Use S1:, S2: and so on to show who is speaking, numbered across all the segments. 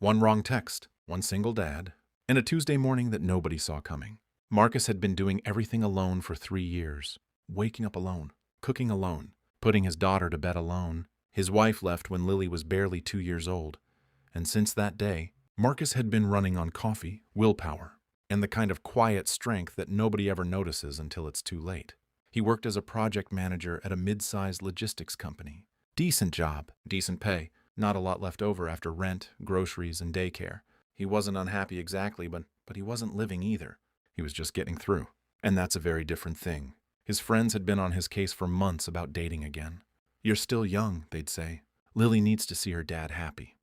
S1: One wrong text, one single dad, and a Tuesday morning that nobody saw coming. Marcus had been doing everything alone for 3 years. Waking up alone, cooking alone, putting his daughter to bed alone. His wife left when Lily was barely 2 years old. And since that day, Marcus had been running on coffee, willpower, and the kind of quiet strength that nobody ever notices until it's too late. He worked as a project manager at a mid-sized logistics company. Decent job, decent pay, not a lot left over after rent, groceries, and daycare. He wasn't unhappy exactly, but he wasn't living either. He was just getting through. And that's a very different thing. His friends had been on his case for months about dating again. "You're still young," they'd say. "Lily needs to see her dad happy."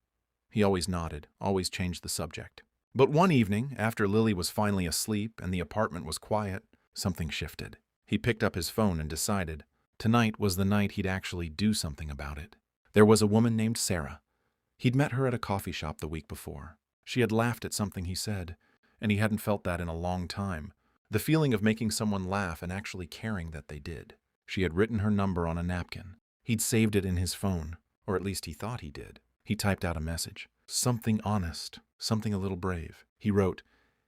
S1: He always nodded, always changed the subject. But one evening, after Lily was finally asleep and the apartment was quiet, something shifted. He picked up his phone and decided tonight was the night he'd actually do something about it. There was a woman named Sarah. He'd met her at a coffee shop the week before. She had laughed at something he said, and he hadn't felt that in a long time. The feeling of making someone laugh and actually caring that they did. She had written her number on a napkin. He'd saved it in his phone, or at least he thought he did. He typed out a message. Something honest, something a little brave. He wrote,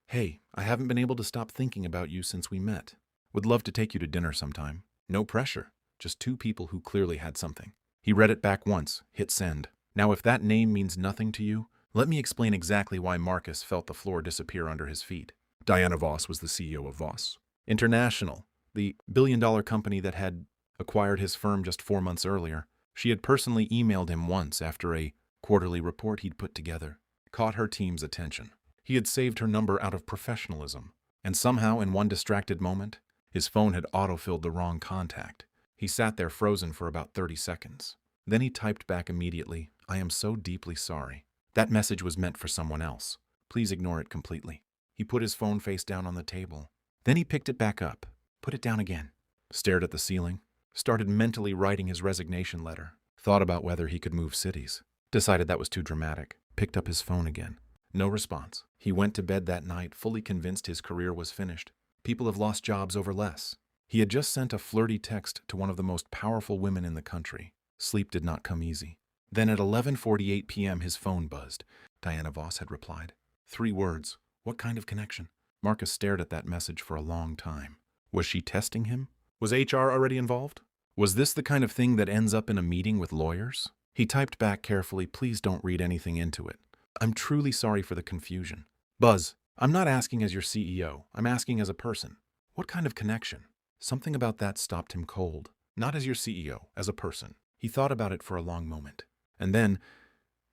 S1: "Hey, I haven't been able to stop thinking about you since we met. Would love to take you to dinner sometime. No pressure, just two people who clearly had something." He read it back once, hit send. Now if that name means nothing to you, let me explain exactly why Marcus felt the floor disappear under his feet. Diana Voss was the CEO of Voss International, the billion-dollar company that had acquired his firm just 4 months earlier. She had personally emailed him once after a quarterly report he'd put together caught her team's attention. He had saved her number out of professionalism, and somehow in one distracted moment, his phone had auto-filled the wrong contact. He sat there frozen for about 30 seconds. Then he typed back immediately, "I am so deeply sorry. That message was meant for someone else. Please ignore it completely." He put his phone face down on the table. Then he picked it back up, put it down again, stared at the ceiling, started mentally writing his resignation letter, thought about whether he could move cities, decided that was too dramatic, picked up his phone again. No response. He went to bed that night fully convinced his career was finished. People have lost jobs over less. He had just sent a flirty text to one of the most powerful women in the country. Sleep did not come easy. Then at 11:48 p.m. his phone buzzed. Diana Voss had replied. 3 words. What kind of connection? Marcus stared at that message for a long time. Was she testing him? Was HR already involved? Was this the kind of thing that ends up in a meeting with lawyers? He typed back carefully, "Please don't read anything into it. I'm truly sorry for the confusion. Buzz, I'm not asking as your CEO. I'm asking as a person. What kind of connection?" Something about that stopped him cold. Not as your CEO, as a person. He thought about it for a long moment. And then,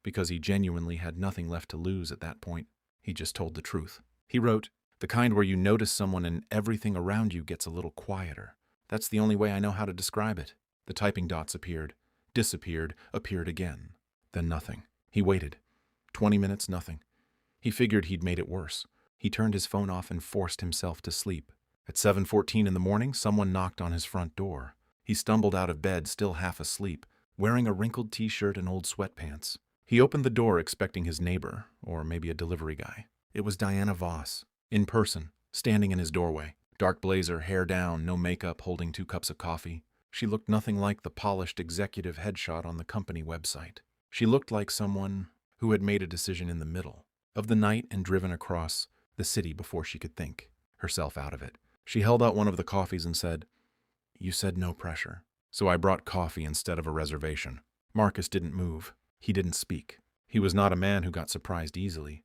S1: because he genuinely had nothing left to lose at that point, he just told the truth. He wrote, "The kind where you notice someone and everything around you gets a little quieter. That's the only way I know how to describe it." The typing dots appeared, disappeared, appeared again. Then nothing. He waited. 20 minutes, nothing. He figured he'd made it worse. He turned his phone off and forced himself to sleep. At 7:14 in the morning, someone knocked on his front door. He stumbled out of bed, still half asleep, wearing a wrinkled t-shirt and old sweatpants. He opened the door expecting his neighbor, or maybe a delivery guy. It was Diana Voss, in person, standing in his doorway. Dark blazer, hair down, no makeup, holding 2 cups of coffee. She looked nothing like the polished executive headshot on the company website. She looked like someone who had made a decision in the middle of the night and driven across the city before she could think herself out of it. She held out one of the coffees and said, "You said no pressure, so I brought coffee instead of a reservation." Marcus didn't move. He didn't speak. He was not a man who got surprised easily,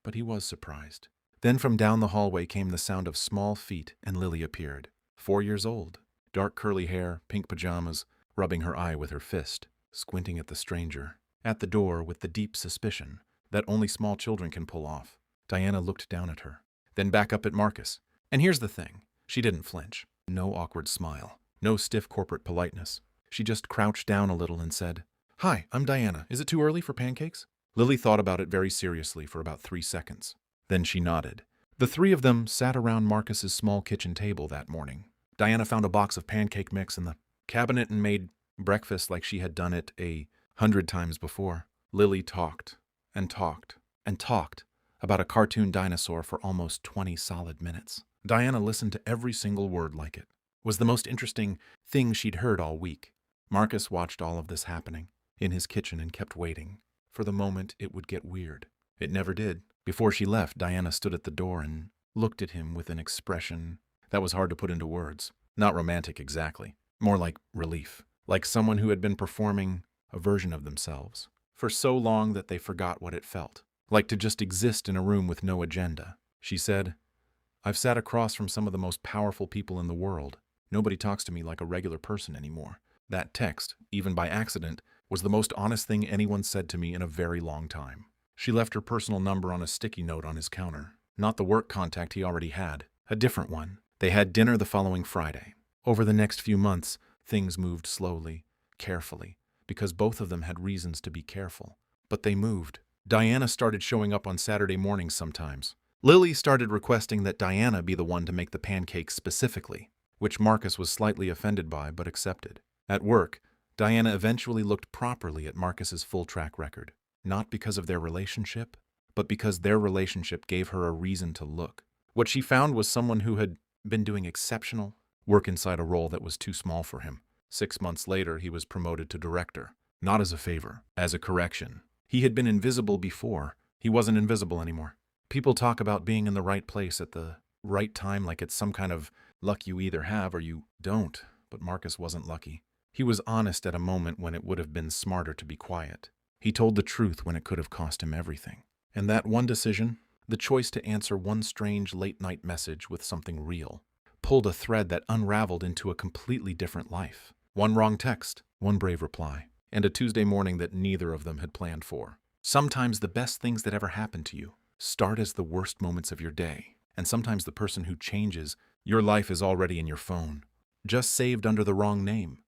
S1: but he was surprised. Then from down the hallway came the sound of small feet, and Lily appeared. 4 years old, dark curly hair, pink pajamas, rubbing her eye with her fist, squinting at the stranger. At the door with the deep suspicion that only small children can pull off. Diana looked down at her, then back up at Marcus. And here's the thing. She didn't flinch. No awkward smile. No stiff corporate politeness. She just crouched down a little and said, "Hi, I'm Diana. Is it too early for pancakes?" Lily thought about it very seriously for about 3 seconds. Then she nodded. The 3 of them sat around Marcus's small kitchen table that morning. Diana found a box of pancake mix in the cabinet and made breakfast like she had done it 100 times before. Lily talked and talked and talked about a cartoon dinosaur for almost 20 solid minutes. Diana listened to every single word like it. Was the most interesting thing she'd heard all week. Marcus watched all of this happening in his kitchen and kept waiting for the moment it would get weird. It never did. Before she left, Diana stood at the door and looked at him with an expression that was hard to put into words. Not romantic exactly. More like relief. Like someone who had been performing a version of themselves for so long that they forgot what it felt. Like to just exist in a room with no agenda. She said, "I've sat across from some of the most powerful people in the world. Nobody talks to me like a regular person anymore." That text, even by accident, was the most honest thing anyone said to me in a very long time. She left her personal number on a sticky note on his counter. Not the work contact he already had. A different one. They had dinner the following Friday. Over the next few months, things moved slowly, carefully, because both of them had reasons to be careful. But they moved. Diana started showing up on Saturday mornings sometimes. Lily started requesting that Diana be the one to make the pancakes specifically, which Marcus was slightly offended by but accepted. At work, Diana eventually looked properly at Marcus's full track record, not because of their relationship, but because their relationship gave her a reason to look. What she found was someone who had been doing exceptional work inside a role that was too small for him. 6 months later, he was promoted to director, not as a favor, as a correction. He had been invisible before. He wasn't invisible anymore. People talk about being in the right place at the right time like it's some kind of luck you either have or you don't, but Marcus wasn't lucky. He was honest at a moment when it would have been smarter to be quiet. He told the truth when it could have cost him everything. And that one decision, the choice to answer one strange late-night message with something real, pulled a thread that unraveled into a completely different life. One wrong text, one brave reply, and a Tuesday morning that neither of them had planned for. Sometimes the best things that ever happen to you start as the worst moments of your day, and sometimes the person who changes your life is already in your phone, just saved under the wrong name.